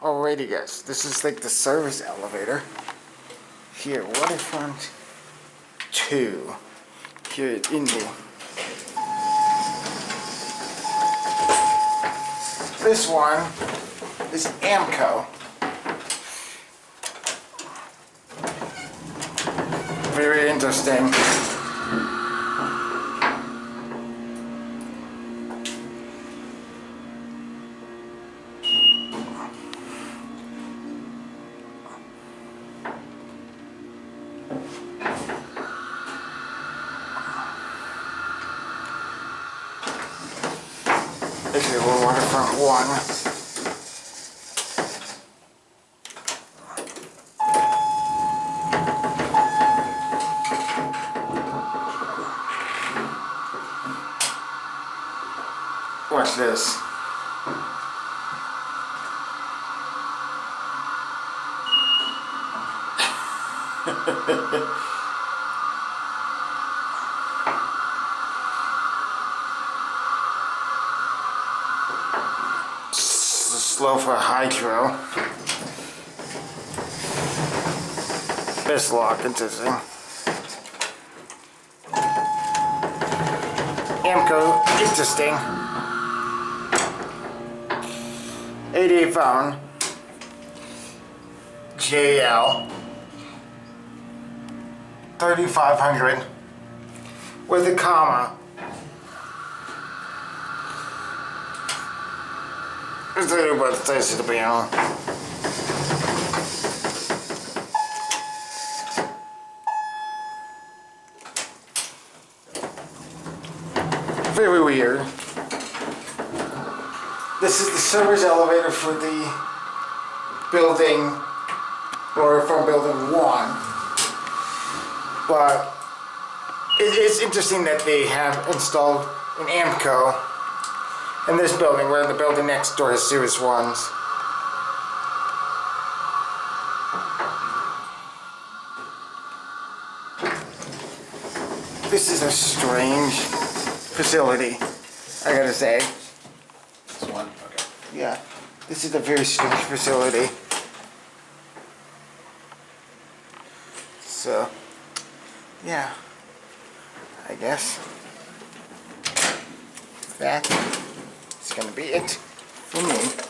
Alrighty guys, this is like the service elevator here, Waterfront 2 here at Indy. This one is AMCO. Very interesting. Actually, we're Waterfront 1. Watch this. Slow for hydro. This lock, interesting. AMCO, interesting. 88 phone. JL 3500 with a comma. Let's tell you about the taste of the piano. Very weird. This is the service elevator for the building, or from building 1. But it is interesting that they have installed an AMCO in this building, where the building next door has Series 1s. This is a strange facility, I gotta say. This one? Okay. Yeah, this is a very strange facility. So, yeah, I guess that is gonna be it for me.